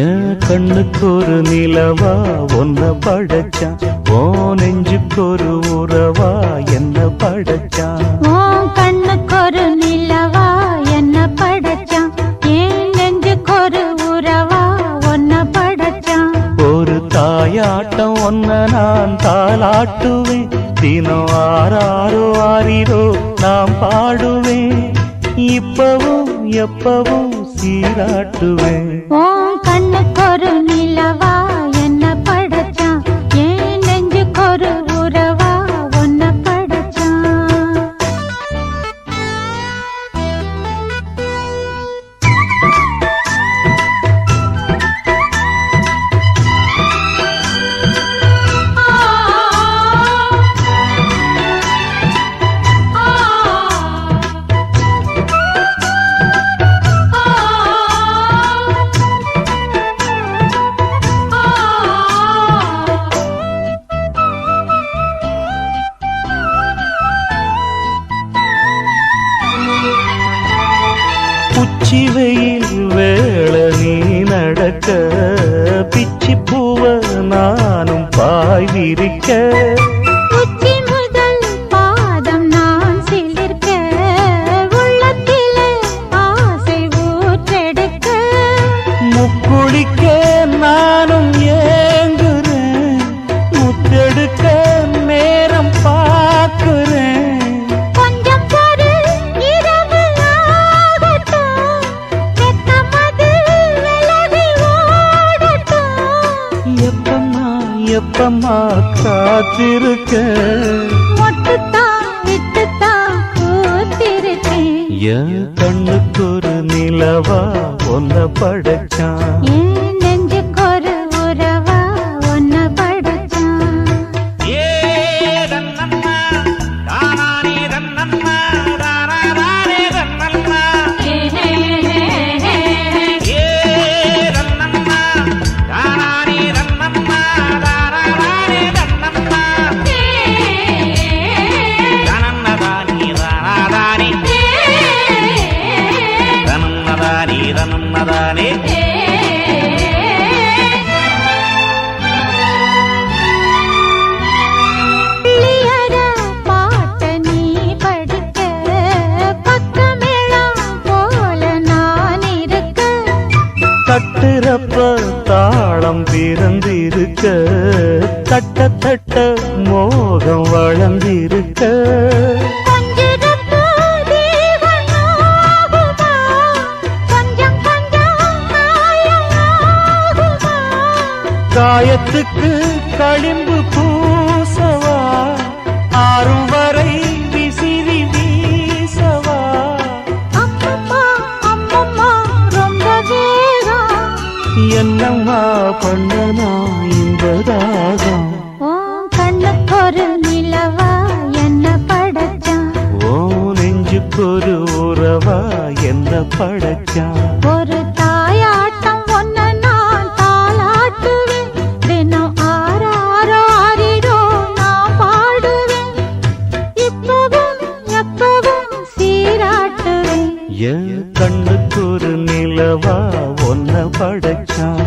என் கண்ணுக்கு ஒரு நிலவா ஒன்ன படைச்சான், ஓ நெஞ்சுக்கு ஒரு உறவா என்ன படைச்சான். உன் கண்ணுக்கு ஒரு நிலவா என்ன படைச்சான், என் நெஞ்சுக்கு ஒரு உறவா ஒன்ன படைச்சான். ஒரு தாயாட்டம் ஒன்ன நான் தாளாட்டுவேன், தினம் ஆறாரோ ஆறிரோ நாம் பாடுவேன், இப்பவும் எப்பவும் சீராட்டுவேன். உன் கண்ணுக்கு ஒரு நிலவா என்ன படைச்சான், என் நெஞ்சுக்கு ஒரு உறவா ஒன்ன படைச்சான். உச்சி வெயில் வேள நீ நடக்க, பிச்சி பூவ நானும் பாய் விரிக்க, உச்சி முதல் பாதம் நான் சிலிர்க்க, உள்ளத்திலே ஆசை ஊற்றெடுக்க, முக்குளிக்க நானும் ஏங்குறேன், முத்தெடுக்க நேரம் பார்க்கிறேன். கொஞ்சம் பொறு இரவு ஆகட்டும், வெட்கமது விலகி ஓடட்டும். எப்பம்மா எப்பம்மா காத்திருக்க, மொட்டுத்தான் விட்டுத்தான் பூத்திருக்கேன். என் கண்ணுக்கு ஒரு நிலவா ஒன்ன படைச்சான். என் நெஞ்சுக்கு ஒரு உறவா ஒன்ன படைச்சான். பிள்ளையர பாட்ட நீ படிக்க, பக்கமேளம் போல நான் இருக்க, தட்டுறப்ப தாளம் பிறந்திருக்க, தட்ட தட்ட மோகம் வளர்ந்திருக்க, கொஞ்சிருப்பு தேவன் ஆகுமா, கொஞ்சம் கொஞ்சம் மாயமாகுமா. காயத்துக்கு களிம்பு பூசவா, ஆறும் வரை விசிறி வீசவா. அம்மம்மா அம்மம்மா ரொம்ப வேகம், என்னம்மா பண்ணனா இந்த தாகம். உன் கண்ணுக்கு ஒரு நிலவா என்ன படைச்சான், ஓ நெஞ்சுக்கு ஒரு உறவா என்ன படைச்சான். ஒரு தாயாட்டம் ஒன்ன நான் தாளாட்டுவேன், தினம் ஆறாரோ ஆறிரோ நான் பாடுவேன், இப்பவும் எப்பவும் சீராட்டுவேன். என் கண்ணுக்கு ஒரு நிலவா ஒன்ன படைச்சான்.